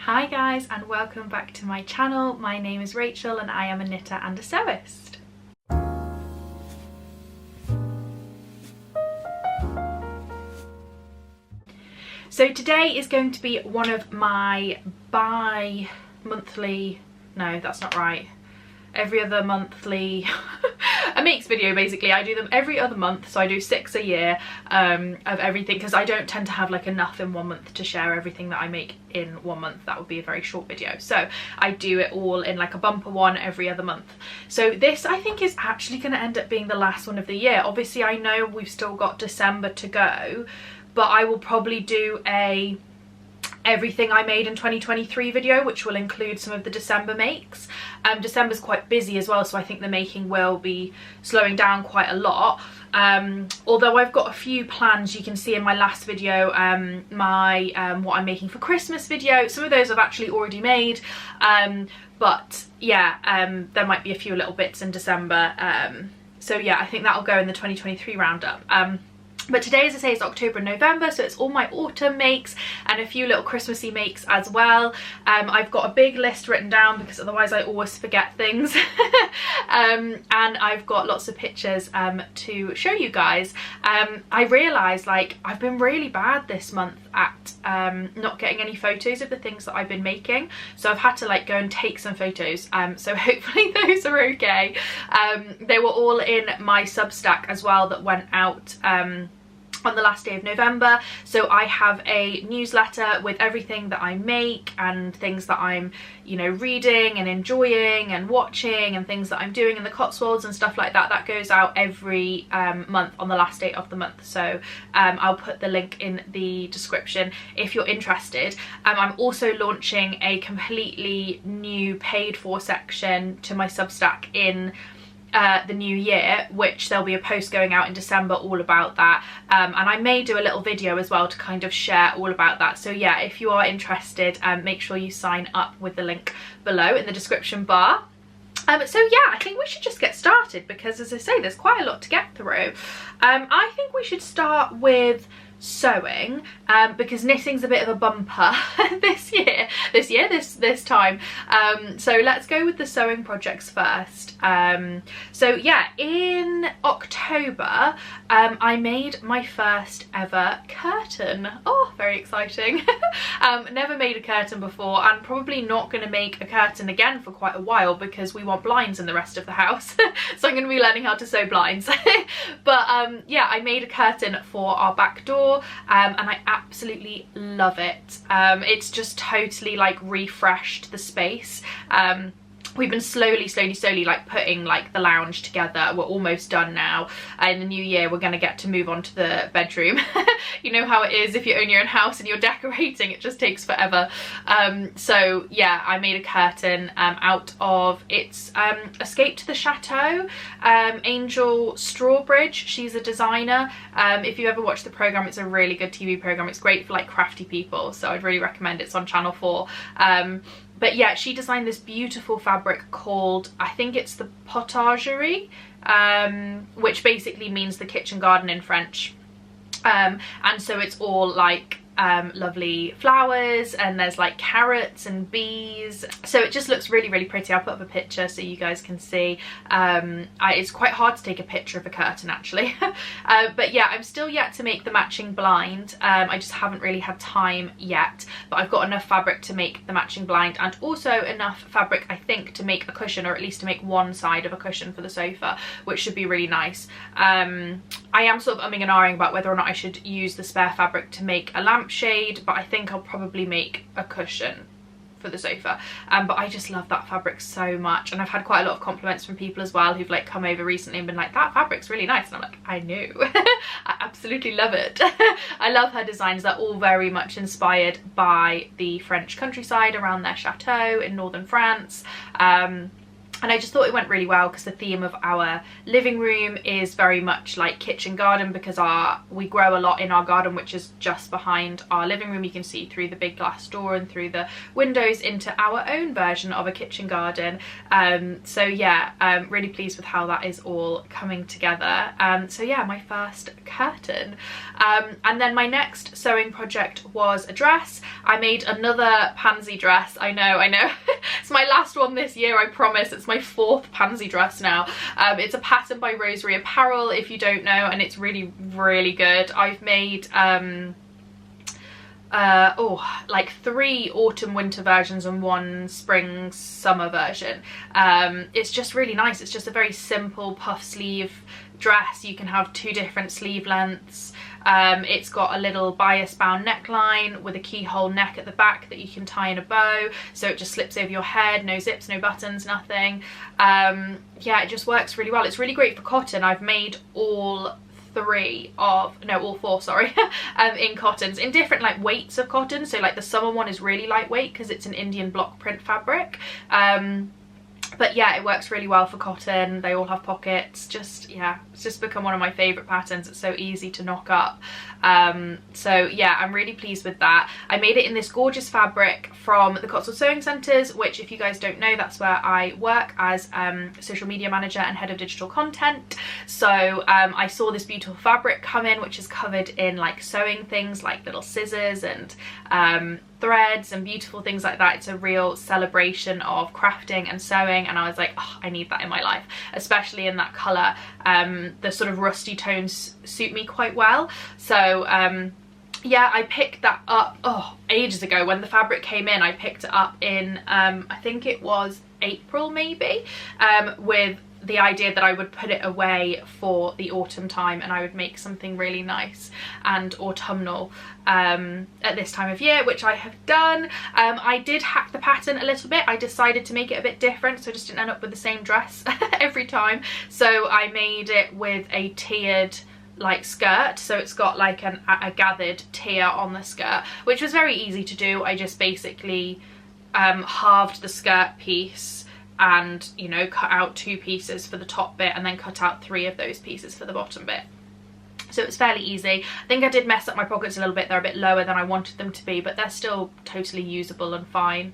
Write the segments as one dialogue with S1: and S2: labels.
S1: Hi guys, and welcome back to my channel. My name is Rachel and I am a knitter and a sewist. So today is going to be one of my bi-monthly, no that's not right, every other monthly a makes video. Basically I do them every other month, so I do 6 a year of everything, because I don't tend to have like enough in one month to share everything that I make in one month. That would be a very short video, so I do it all in like a bumper one every other month. So this I think is actually going to end up being the last one of the year. Obviously I know we've still got December to go, but I will probably do a everything I made in 2023 video, which will include some of the December makes. December's quite busy as well, so I think the making will be slowing down quite a lot. Although I've got a few plans. You can see in my last video my what I'm making for Christmas video. Some of those I've actually already made, but yeah, there might be a few little bits in December. So yeah, I think that'll go in the 2023 roundup. But today, as I say, is October and November, so it's all my autumn makes and a few little Christmassy makes as well. I've got a big list written down because otherwise I always forget things. And I've got lots of pictures to show you guys. I realised like I've been really bad this month at not getting any photos of the things that I've been making, so I've had to like go and take some photos, so hopefully those are okay. They were all in my Substack as well that went out on the last day of November. So I have a newsletter with everything that I make and things that I'm, you know, reading and enjoying and watching and things that I'm doing in the Cotswolds and stuff like that. That goes out every month on the last day of the month, so I'll put the link in the description if you're interested. I'm also launching a completely new paid for section to my Substack in the new year, which there'll be a post going out in December all about that, and I may do a little video as well to kind of share all about that. So yeah, if you are interested, make sure you sign up with the link below in the description bar. So yeah, I think we should just get started because, as I say, there's quite a lot to get through. I think we should start with sewing, because knitting's a bit of a bumper this time. So let's go with the sewing projects first. So yeah, in October I made my first ever curtain. Oh, very exciting. Never made a curtain before, and probably not going to make a curtain again for quite a while because we want blinds in the rest of the house. So I'm going to be learning how to sew blinds. But yeah, I made a curtain for our back door, and I absolutely love it. It's just totally like refreshed the space. We've been slowly like putting like the lounge together. We're almost done now. In the new year we're going to get to move on to the bedroom. You know how it is if you own your own house and you're decorating, it just takes forever. So yeah, I made a curtain out of, it's Escape to the Chateau, Angel Strawbridge. She's a designer. If you ever watch the programme, it's a really good TV programme. It's great for like crafty people, so I'd really recommend it. It's on Channel 4. But yeah, she designed this beautiful fabric called, I think it's the potagerie, which basically means the kitchen garden in French. And so it's all like lovely flowers, and there's like carrots and bees, so it just looks really pretty. I'll put up a picture so you guys can see. It's quite hard to take a picture of a curtain actually. But yeah, I'm still yet to make the matching blind. I just haven't really had time yet, but I've got enough fabric to make the matching blind, and also enough fabric I think to make a cushion, or at least to make one side of a cushion for the sofa, which should be really nice. I am sort of umming and ahhing about whether or not I should use the spare fabric to make a lampshade, but I think I'll probably make a cushion for the sofa. But I just love that fabric so much, and I've had quite a lot of compliments from people as well who've like come over recently and been like, that fabric's really nice, and I'm like, I knew. I absolutely love it. I love her designs. They're all very much inspired by the French countryside around their chateau in northern France. And I just thought it went really well because the theme of our living room is very much like kitchen garden, because we grow a lot in our garden, which is just behind our living room. You can see through the big glass door and through the windows into our own version of a kitchen garden. So yeah, I'm really pleased with how that is all coming together. So yeah, my first curtain. And then my next sewing project was a dress. I made another pansy dress. I know. It's my last one this year, I promise. It's my 4th pansy dress now. It's a pattern by Rosary Apparel, if you don't know, and it's really, really good. I've made like 3 autumn winter versions and 1 spring summer version. It's just really nice. It's just a very simple puff sleeve dress. You can have 2 different sleeve lengths. It's got a little bias bound neckline with a keyhole neck at the back that you can tie in a bow, so it just slips over your head. No zips, no buttons, nothing. Yeah, it just works really well. It's really great for cotton. I've made all 4, sorry, in cottons, in different like weights of cotton. So like the summer one is really lightweight because it's an Indian block print fabric. But yeah, it works really well for cotton. They all have pockets. Just, yeah, it's just become one of my favourite patterns. It's so easy to knock up. So yeah, I'm really pleased with that. I made it in this gorgeous fabric from the Cotswold Sewing Centres, which, if you guys don't know, that's where I work as social media manager and head of digital content. So I saw this beautiful fabric come in, which is covered in like sewing things like little scissors and threads and beautiful things like that. It's a real celebration of crafting and sewing, and I was like, oh, I need that in my life, especially in that colour. The sort of rusty tones suit me quite well. So yeah, I picked that up ages ago when the fabric came in. I picked it up in I think it was April maybe, with the idea that I would put it away for the autumn time and I would make something really nice and autumnal at this time of year, which I have done. I did hack the pattern a little bit. I decided to make it a bit different, so I just didn't end up with the same dress every time. So I made it with a tiered like skirt, so it's got like a gathered tier on the skirt, which was very easy to do. I just basically halved the skirt piece and, you know, cut out 2 pieces for the top bit and then cut out 3 of those pieces for the bottom bit. So it was fairly easy. I think I did mess up my pockets a little bit. They're a bit lower than I wanted them to be, but they're still totally usable and fine.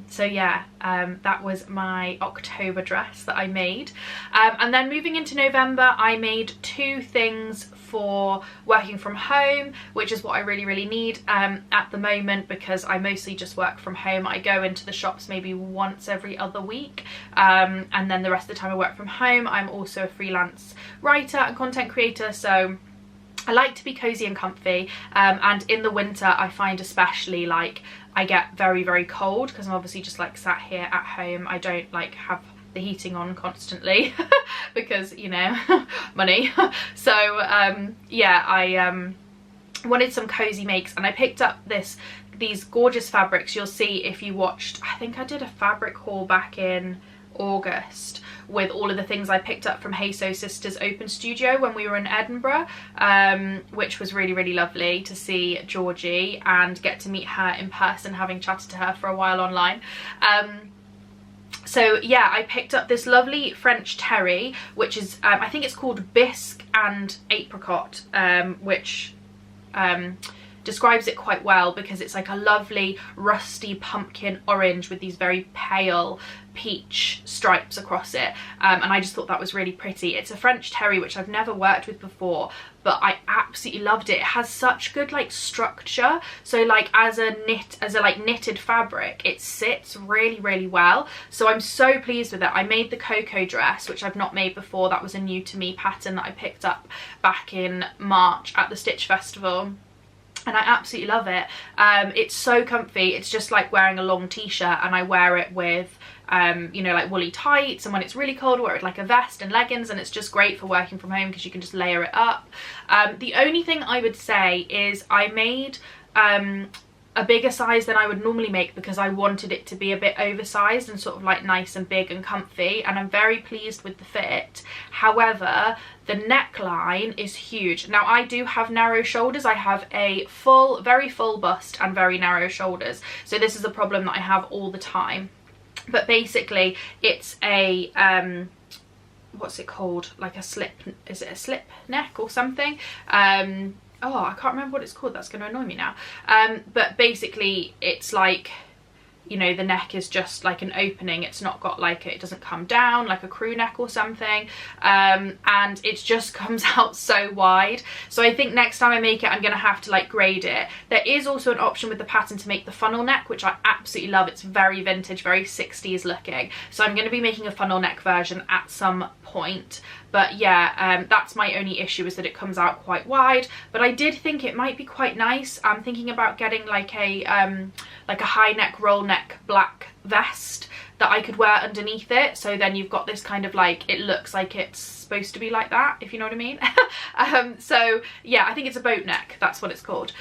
S1: So yeah, that was my October dress that I made. And then moving into November, I made 2 things for working from home, which is what I really, really need at the moment, because I mostly just work from home. I go into the shops maybe once every other week, and then the rest of the time I work from home. I'm also a freelance writer and content creator, so I like to be cozy and comfy, and in the winter I find especially like I get very, very cold because I'm obviously just like sat here at home. I don't like have the heating on constantly because, you know, money. So yeah, I wanted some cozy makes, and I picked up these gorgeous fabrics. You'll see if you watched, I think I did a fabric haul back in August with all of the things I picked up from Hey Sew Sisters Open Studio when we were in Edinburgh, which was really, really lovely to see Georgie and get to meet her in person, having chatted to her for a while online. So yeah, I picked up this lovely French terry, which is I think it's called Bisque and Apricot, which describes it quite well because it's like a lovely rusty pumpkin orange with these very pale peach stripes across it, and I just thought that was really pretty. It's a French terry, which I've never worked with before, but I absolutely loved it. It has such good like structure, so like as a like knitted fabric, it sits really, really well. So I'm so pleased with it. I made the cocoa dress, which I've not made before. That was a new to me pattern that I picked up back in March at the Stitch Festival, and I absolutely love it. It's so comfy. It's just like wearing a long t-shirt, and I wear it with you know, like woolly tights, and when it's really cold, I wear it with like a vest and leggings, and it's just great for working from home because you can just layer it up. The only thing I would say is I made a bigger size than I would normally make because I wanted it to be a bit oversized and sort of like nice and big and comfy, and I'm very pleased with the fit. However, the neckline is huge. Now I do have narrow shoulders. I have a very full bust and very narrow shoulders, so this is a problem that I have all the time. But basically it's a what's it called, like a slip, is it a slip neck or something? Oh, I can't remember what it's called, that's going to annoy me now. But basically it's like, you know, the neck is just like an opening, it's not got like, it doesn't come down like a crew neck or something, and it just comes out so wide. So I think next time I make it, I'm gonna have to like grade it. There is also an option with the pattern to make the funnel neck, which I absolutely love. It's very vintage, very 60s looking, so I'm gonna be making a funnel neck version at some point. But yeah, that's my only issue, is that it comes out quite wide. But I did think it might be quite nice. I'm thinking about getting like a high neck, roll neck black vest that I could wear underneath it, so then you've got this kind of like, it looks like it's supposed to be like that, if you know what I mean. So yeah, I think it's a boat neck, that's what it's called.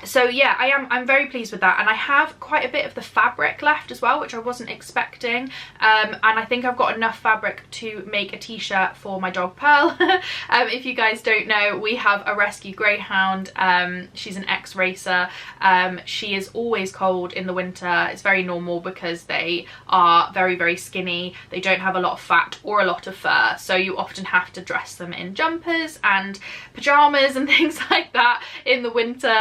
S1: So yeah, I'm very pleased with that, and I have quite a bit of the fabric left as well, which I wasn't expecting, and I think I've got enough fabric to make a t-shirt for my dog Pearl. If you guys don't know, we have a rescue greyhound. She's an ex-racer. She is always cold in the winter. It's very normal because they are very, very skinny. They don't have a lot of fat or a lot of fur, so you often have to dress them in jumpers and pajamas and things like that in the winter.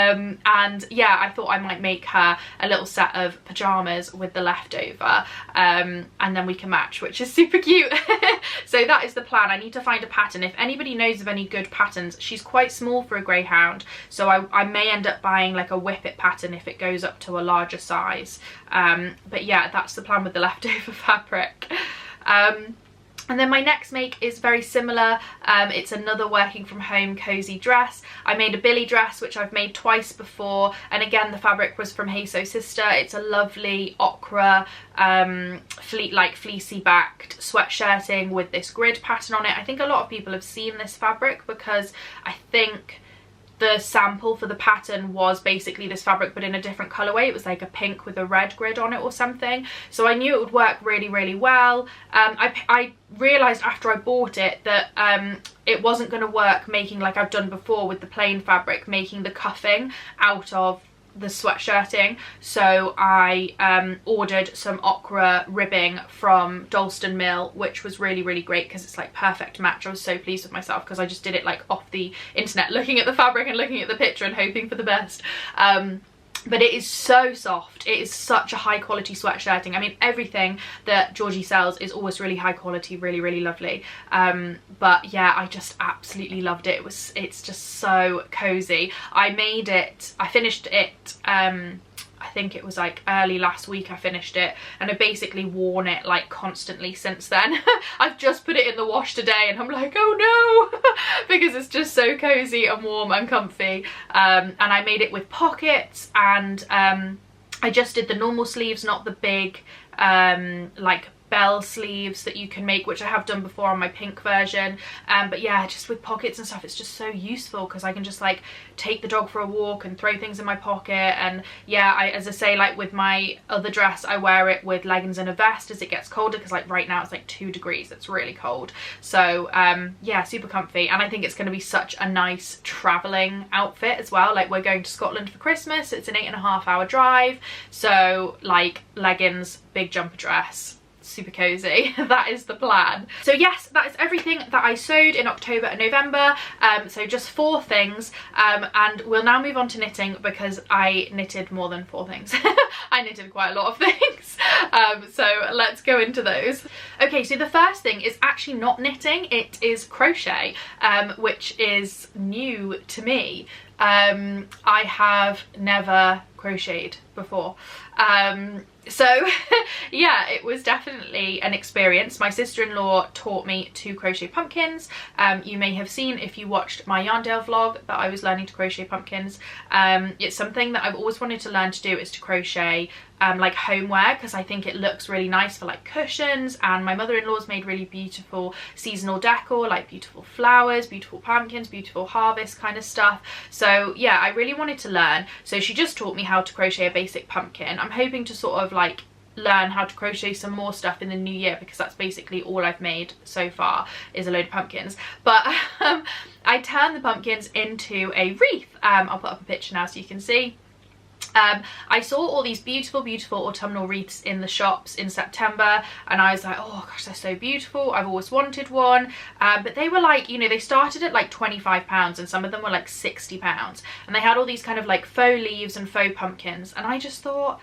S1: And yeah, I thought I might make her a little set of pajamas with the leftover, and then we can match, which is super cute. So that is the plan. I need to find a pattern. If anybody knows of any good patterns, she's quite small for a greyhound, so I may end up buying like a whippet pattern if it goes up to a larger size. But yeah, that's the plan with the leftover fabric. And then my next make is very similar. It's another working from home cozy dress. I made a Billy dress, which I've made twice before, and again the fabric was from Hey Sew Sister. It's a lovely ochre, fleecy backed sweatshirting with this grid pattern on it. I think a lot of people have seen this fabric because I think the sample for the pattern was basically this fabric but in a different colorway. It was like a pink with a red grid on it or something, so I knew it would work really, really well. I realized after I bought it that it wasn't going to work making like I've done before with the plain fabric, making the cuffing out of the sweatshirting, so I ordered some ochre ribbing from Dalston Mill, which was really, really great because it's like perfect match. I was so pleased with myself because I just did it like off the internet, looking at the fabric and looking at the picture and hoping for the best. But it is so soft. It is such a high quality sweatshirting. I mean, everything that Georgie sells is always really high quality, really, really lovely. But yeah, I just absolutely loved it. It's just so cozy. I finished it, I think it was like early last week I finished it, and I've basically worn it like constantly since then. I've just put it in the wash today and I'm like, oh no, because it's just so cozy and warm and comfy. And I made it with pockets, and I just did the normal sleeves, not the big like bell sleeves that you can make, which I have done before on my pink version. But yeah, just with pockets and stuff, it's just so useful because I can just like take the dog for a walk and throw things in my pocket. And yeah, as I say, like with my other dress, I wear it with leggings and a vest as it gets colder, because like right now it's like 2 degrees, it's really cold. So yeah, super comfy, and I think it's going to be such a nice traveling outfit as well. Like, we're going to Scotland for Christmas, it's an 8.5 hour drive, so like leggings, big jumper dress, super cozy. That is the plan. So yes, that is everything that I sewed in October and November. So just 4 things, and we'll now move on to knitting because I knitted more than 4 things. I knitted quite a lot of things. So let's go into those. Okay, so the first thing is actually not knitting, it is crochet, which is new to me. I have never crocheted before. So yeah, it was definitely an experience. My sister-in-law taught me to crochet pumpkins. You may have seen, if you watched my Yarndale vlog, that I was learning to crochet pumpkins. It's something that I've always wanted to learn to do, is to crochet like homeware, because I think it looks really nice for like cushions, and my mother-in-law's made really beautiful seasonal decor, like beautiful flowers, beautiful pumpkins, beautiful harvest kind of stuff. So yeah, I really wanted to learn, so she just taught me how to crochet a basic pumpkin. I'm hoping to sort of like learn how to crochet some more stuff in the new year, because that's basically all I've made so far is a load of pumpkins. But I turned the pumpkins into a wreath. I'll put up a picture now so you can see. I saw all these beautiful autumnal wreaths in the shops in September, and I was like, oh gosh, they're so beautiful, I've always wanted one. But they were like, you know, they started at like £25 and some of them were like £60, and they had all these kind of like faux leaves and faux pumpkins, and I just thought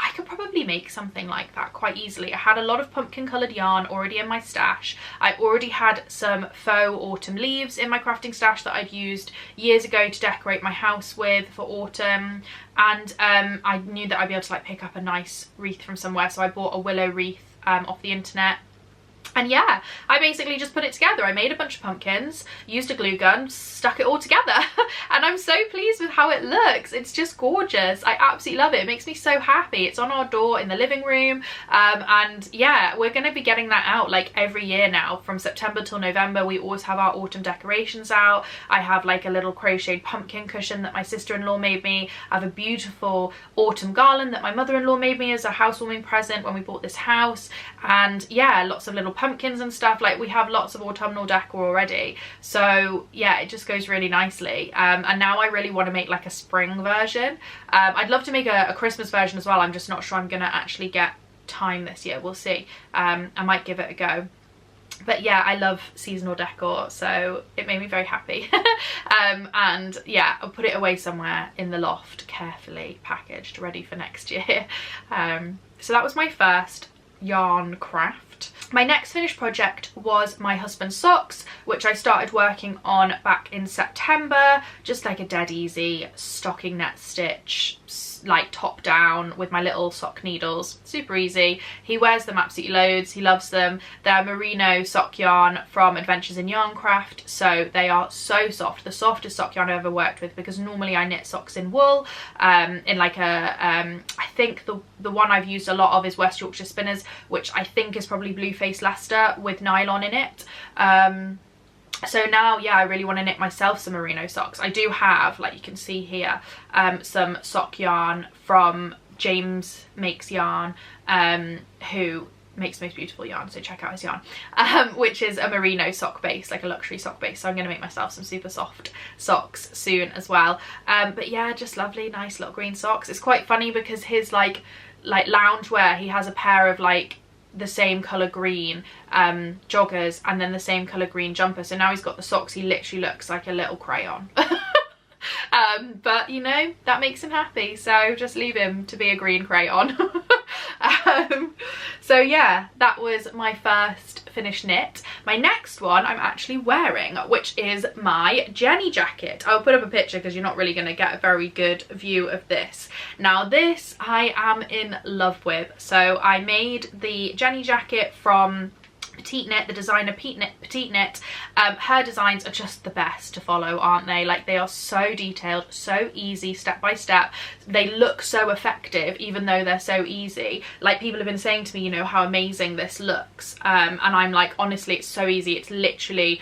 S1: I could probably make something like that quite easily. I had a lot of pumpkin coloured yarn already in my stash. I already had some faux autumn leaves in my crafting stash that I'd used years ago to decorate my house with for autumn, and I knew that I'd be able to like pick up a nice wreath from somewhere, so I bought a willow wreath off the internet. And yeah, I basically just put it together. I made a bunch of pumpkins, used a glue gun, stuck it all together, and I'm so pleased with how it looks. It's just gorgeous. I absolutely love it. It makes me so happy. It's on our door in the living room, and yeah, we're going to be getting that out like every year now. From September till November, we always have our autumn decorations out. I have like a little crocheted pumpkin cushion that my sister-in-law made me. I have a beautiful autumn garland that my mother-in-law made me as a housewarming present when we bought this house, and yeah, lots of little pumpkins and stuff. Like, we have lots of autumnal decor already, so yeah, it just goes really nicely. And now I really want to make like a spring version. I'd love to make a Christmas version as well. I'm just not sure I'm gonna actually get time this year. We'll see. I might give it a go. But yeah, I love seasonal decor, so it made me very happy. And yeah, I'll put it away somewhere in the loft, carefully packaged, ready for next year. So that was my first yarn craft. My next finished project was my husband's socks, which I started working on back in September. Just like a dead easy stocking net stitch, like top down with my little sock needles. Super easy. He wears them absolutely loads. He loves them. They're merino sock yarn from Adventures in Yarncraft, so they are so soft. The softest sock yarn I've ever worked with, because normally I knit socks in wool, in like a I think the one I've used a lot of is West Yorkshire Spinners, which I think is probably Blue Face Leicester with nylon in it. So now, yeah, I really want to knit myself some merino socks. I do have, like you can see here, some sock yarn from James Makes Yarn, who makes the most beautiful yarn, so check out his yarn, which is a merino sock base, like a luxury sock base. So I'm going to make myself some super soft socks soon as well. But yeah, just lovely, nice little green socks. It's quite funny because his like loungewear, he has a pair of like the same colour green joggers and then the same colour green jumper, so now he's got the socks, he literally looks like a little crayon. But you know, that makes him happy, so just leave him to be a green crayon. So yeah, that was my first finished knit. My next one I'm actually wearing, which is my Jenny jacket. I'll put up a picture because you're not really going to get a very good view of this. Now this I am in love with. So I made the Jenny jacket from Petite Knit, the designer Petite Knit. Her designs are just the best to follow, aren't they? Like, they are so detailed, so easy, step by step. They look so effective even though they're so easy. Like, people have been saying to me, you know, how amazing this looks, and I'm like, honestly, it's so easy. It's literally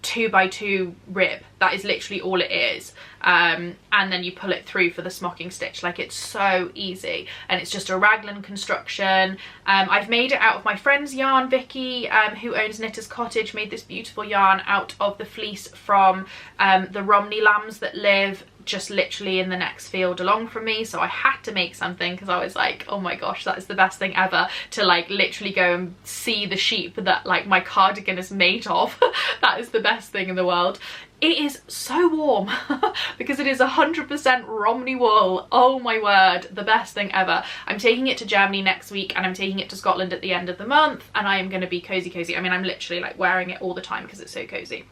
S1: 2x2 rib. That is literally all it is, and then you pull it through for the smocking stitch. Like, it's so easy, and it's just a raglan construction. I've made it out of my friend's yarn. Vicky, who owns Knitter's Cottage, made this beautiful yarn out of the fleece from the Romney lambs that live just literally in the next field along from me. So I had to make something because I was like, oh my gosh, that is the best thing ever, to like literally go and see the sheep that like my cardigan is made of. That is the best thing in the world. It is so warm because it is 100% Romney wool. Oh my word, the best thing ever. I'm taking it to Germany next week and I'm taking it to Scotland at the end of the month, and I am going to be cozy. I mean, I'm literally like wearing it all the time because it's so cozy.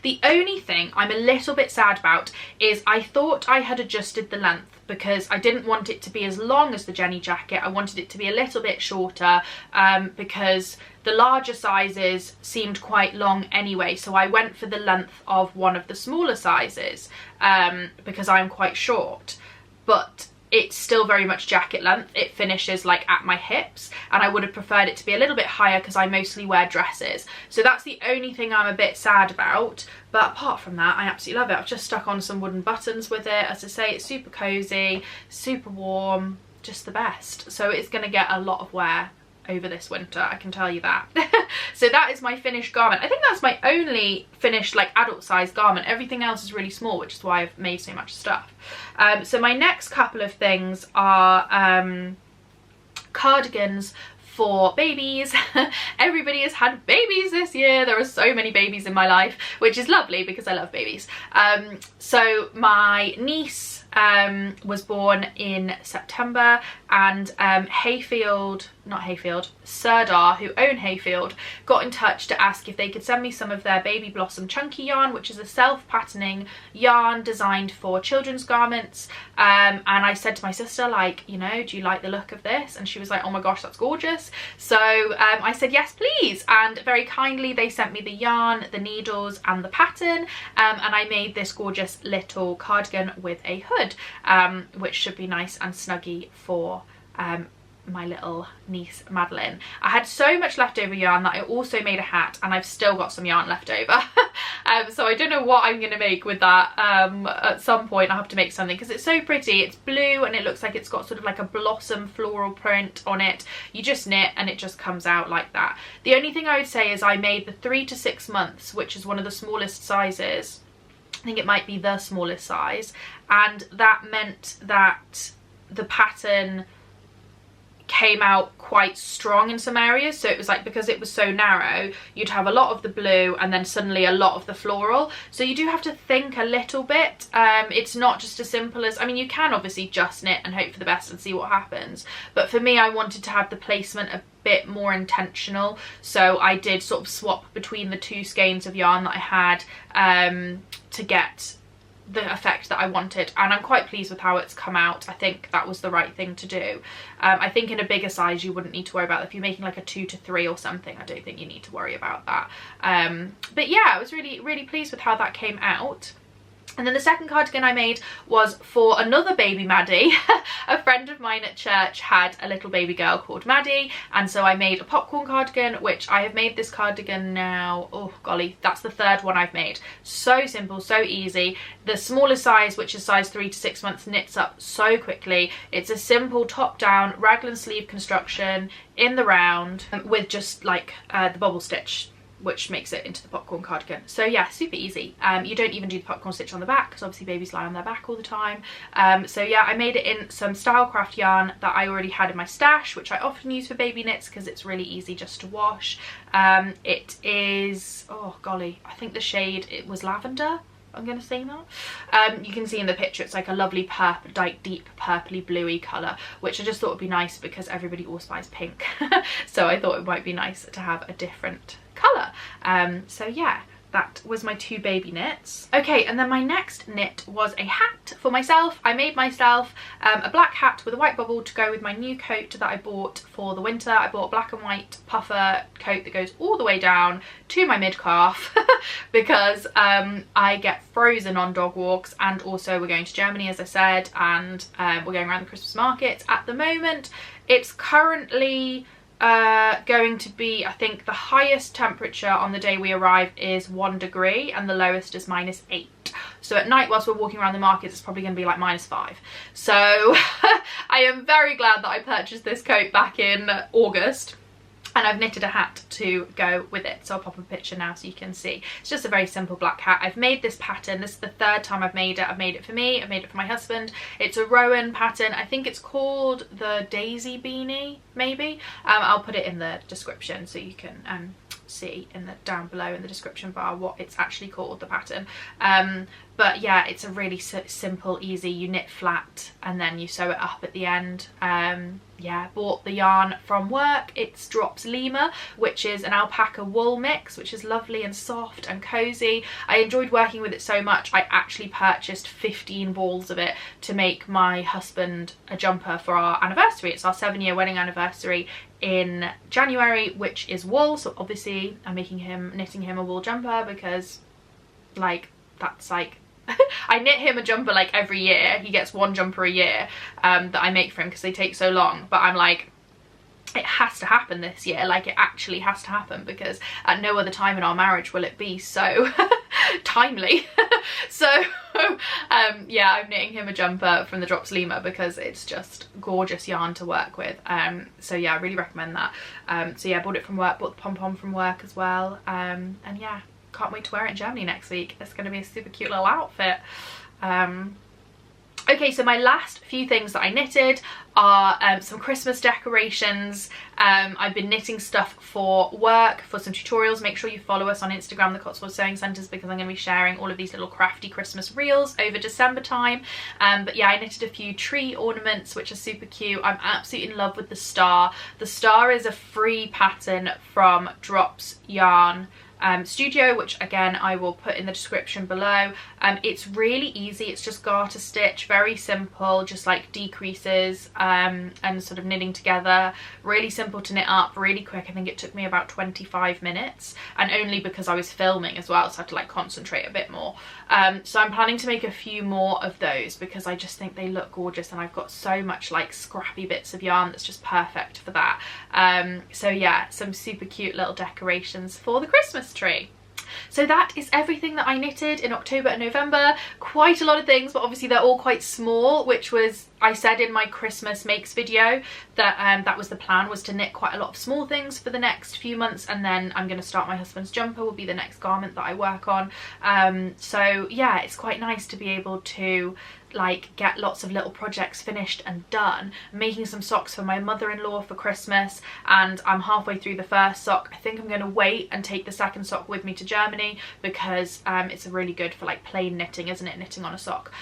S1: The only thing I'm a little bit sad about is I thought I had adjusted the length, because I didn't want it to be as long as the Jenny jacket. I wanted it to be a little bit shorter, because the larger sizes seemed quite long anyway, so I went for the length of one of the smaller sizes, because I'm quite short. But it's still very much jacket length. It finishes like at my hips, and I would have preferred it to be a little bit higher because I mostly wear dresses. So that's the only thing I'm a bit sad about, but apart from that, I absolutely love it. I've just stuck on some wooden buttons with it. As I say, it's super cozy, super warm, just the best. So it's going to get a lot of wear over this winter, I can tell you that. So that is my finished garment. I think that's my only finished like adult size garment. Everything else is really small, which is why I've made so much stuff. So my next couple of things are cardigans for babies. Everybody has had babies this year. There are so many babies in my life, which is lovely because I love babies. So my niece was born in September, and Sirdar, who own Hayfield, got in touch to ask if they could send me some of their Baby Blossom Chunky yarn, which is a self-patterning yarn designed for children's garments. And I said to my sister, like, you know, do you like the look of this? And she was like, oh my gosh, that's gorgeous. So I said, yes, please. And very kindly, they sent me the yarn, the needles, and the pattern. And I made this gorgeous little cardigan with a hood, which should be nice and snuggy for my little niece Madeline. I had so much leftover yarn that I also made a hat, and I've still got some yarn left over. So I don't know what I'm going to make with that. At some point I'll have to make something because it's so pretty. It's blue and it looks like it's got sort of like a blossom floral print on it. You just knit and it just comes out like that. The only thing I would say is I made the 3 to 6 months, which is one of the smallest sizes. I think it might be the smallest size, and that meant that the pattern came out quite strong in some areas. So it was like, because it was so narrow, you'd have a lot of the blue and then suddenly a lot of the floral. So you do have to think a little bit. It's not just as simple as, I mean, you can obviously just knit and hope for the best and see what happens, but for me I wanted to have the placement a bit more intentional. So I did sort of swap between the 2 skeins of yarn that I had to get the effect that I wanted, and I'm quite pleased with how it's come out. I think that was the right thing to do. I think in a bigger size you wouldn't need to worry about it. If you're making like a 2 to 3 or something, I don't think you need to worry about that. But yeah, I was really pleased with how that came out. And then the second cardigan I made was for another baby Maddie. A friend of mine at church had a little baby girl called Maddie, and so I made a popcorn cardigan, which I have made this cardigan now, oh golly, that's the 3rd one I've made. So simple, so easy. The smallest size, which is size 3 to 6 months, knits up so quickly. It's a simple top down raglan sleeve construction in the round with just like the bobble stitch, which makes it into the popcorn cardigan. So yeah, super easy. You don't even do the popcorn stitch on the back because obviously babies lie on their back all the time. So yeah, I made it in some Stylecraft yarn that I already had in my stash, which I often use for baby knits because it's really easy just to wash. It is, oh golly, I think the shade, it was lavender. I'm gonna say that. You can see in the picture it's like a lovely purple, like deep purpley bluey colour, which I just thought would be nice because everybody always buys pink. So I thought it might be nice to have a different colour. So yeah, that was my 2 baby knits. Okay, and then my next knit was a hat for myself. I made myself a black hat with a white bubble to go with my new coat that I bought for the winter. I bought a black and white puffer coat that goes all the way down to my mid-calf because I get frozen on dog walks, and also we're going to Germany, as I said, and we're going around the Christmas markets. At the moment it's currently going to be, I think the highest temperature on the day we arrive is 1 degree and the lowest is -8. So at night whilst we're walking around the markets it's probably going to be like -5. So I am very glad that I purchased this coat back in August. And I've knitted a hat to go with it, so I'll pop a picture now so you can see. It's just a very simple black hat. I've made this pattern. This is the 3rd time I've made it. I've made it for me, I've made it for my husband. It's a Rowan pattern. I think it's called the Daisy Beanie, maybe. I'll put it in the description so you can see in the down below in the description bar what it's actually called, the pattern. But yeah, it's a really simple, easy, you knit flat and then you sew it up at the end. Yeah, bought the yarn from work. It's Drops Lima, which is an alpaca wool mix, which is lovely and soft and cozy. I enjoyed working with it so much I actually purchased 15 balls of it to make my husband a jumper for our anniversary. It's our 7-year wedding anniversary in January, which is wool, so obviously I'm knitting him a wool jumper because like that's like I knit him a jumper like every year. He gets 1 jumper a year that I make for him because they take so long, but I'm like, it has to happen this year. Like, it actually has to happen, because at no other time in our marriage will it be so timely. So yeah, I'm knitting him a jumper from the Drops Lima because it's just gorgeous yarn to work with. So yeah, I really recommend that. So yeah, I bought it from work, bought the pom-pom from work as well, and yeah, can't wait to wear it in Germany next week. It's going to be a super cute little outfit. Okay, so my last few things that I knitted are some Christmas decorations. I've been knitting stuff for work, for some tutorials. Make sure you follow us on Instagram, the Cotswold Sewing Centres, because I'm going to be sharing all of these little crafty Christmas reels over December time. But yeah, I knitted a few tree ornaments, which are super cute. I'm absolutely in love with the star. The star is a free pattern from Drops Yarn Studio, which again I will put in the description below. It's really easy. It's just garter stitch, very simple, just like decreases and sort of knitting together. Really simple to knit up, really quick. I think it took me about 25 minutes, and only because I was filming as well, so I had to like concentrate a bit more. So I'm planning to make a few more of those because I just think they look gorgeous, and I've got so much like scrappy bits of yarn that's just perfect for that. So yeah, some super cute little decorations for the Christmas tree. So that is everything that I knitted in October and November. Quite a lot of things, but obviously they're all quite small, which was, I said in my Christmas makes video that that was the plan, was to knit quite a lot of small things for the next few months, and then I'm going to start my husband's jumper, will be the next garment that I work on. So yeah, it's quite nice to be able to like get lots of little projects finished and done. I'm making some socks for my mother-in-law for Christmas, and I'm halfway through the first sock. I think I'm going to wait and take the second sock with me to Germany because it's really good for like plain knitting, isn't it, knitting on a sock.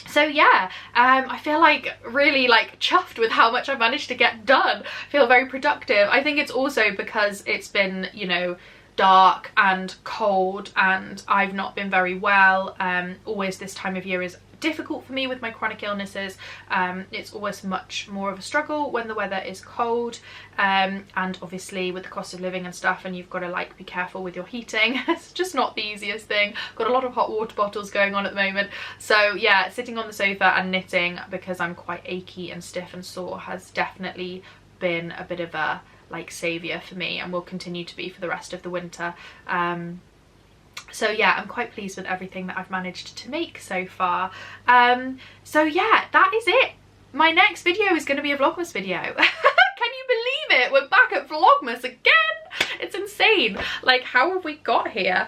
S1: So yeah, I feel like really like chuffed with how much I managed to get done. I feel very productive. I think it's also because it's been, you know, dark and cold, and I've not been very well. Always this time of year is difficult for me with my chronic illnesses. It's always much more of a struggle when the weather is cold, and obviously with the cost of living and stuff, and you've got to like be careful with your heating. It's just not the easiest thing. Got a lot of hot water bottles going on at the moment. So yeah, sitting on the sofa and knitting because I'm quite achy and stiff and sore has definitely been a bit of a like saviour for me, and will continue to be for the rest of the winter. So yeah, I'm quite pleased with everything that I've managed to make so far. So yeah, that is it. My next video is going to be a Vlogmas video. Can you believe it? We're back at Vlogmas again. It's insane. Like, how have we got here?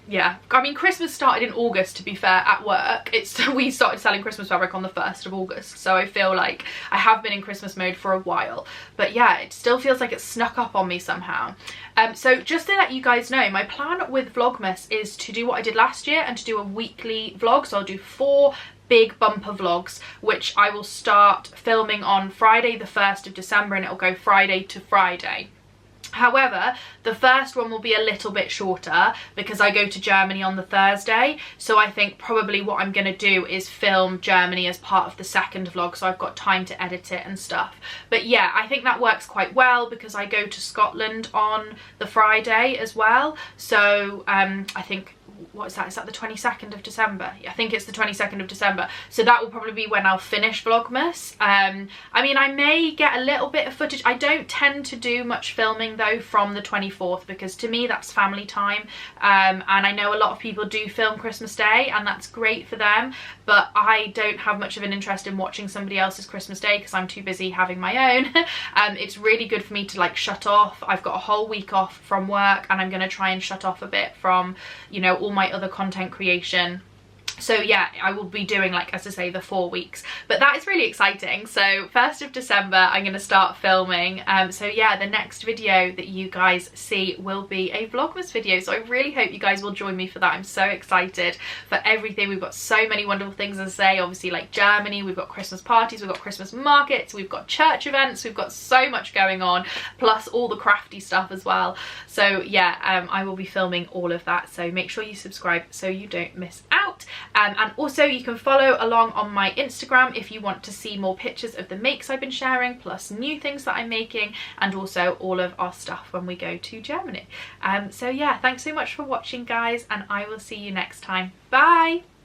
S1: Yeah, I mean, Christmas started in August, to be fair, at work. We started selling Christmas fabric on the 1st of August, so I feel like I have been in Christmas mode for a while, but yeah, it still feels like it snuck up on me somehow. So just to let you guys know, my plan with Vlogmas is to do what I did last year and to do a weekly vlog. So I'll do 4 big bumper vlogs, which I will start filming on Friday the 1st of December, and it'll go Friday to Friday. However, the first one will be a little bit shorter because I go to Germany on the Thursday, so I think probably what I'm going to do is film Germany as part of the second vlog, so I've got time to edit it and stuff. But yeah, I think that works quite well because I go to Scotland on the Friday as well, so I think, what is that the 22nd of December? Yeah, I think it's the 22nd of December, so that will probably be when I'll finish Vlogmas. I mean, I may get a little bit of footage. I don't tend to do much filming though from the 24th because to me that's family time, and I know a lot of people do film Christmas Day and that's great for them, but I don't have much of an interest in watching somebody else's Christmas Day because I'm too busy having my own. It's really good for me to like shut off. I've got a whole week off from work, and I'm going to try and shut off a bit from, you know, all my other content creation. So yeah, I will be doing, like, as I say, the 4 weeks, but that is really exciting. So 1st of December I'm going to start filming. So yeah, the next video that you guys see will be a Vlogmas video, so I really hope you guys will join me for that. I'm so excited for everything. We've got so many wonderful things to say, obviously, like Germany, we've got Christmas parties, we've got Christmas markets, we've got church events, we've got so much going on, plus all the crafty stuff as well. So yeah, I will be filming all of that, so make sure you subscribe so you don't miss out. And also you can follow along on my Instagram if you want to see more pictures of the makes I've been sharing, plus new things that I'm making, and also all of our stuff when we go to Germany. So yeah, thanks so much for watching, guys, and I will see you next time. Bye!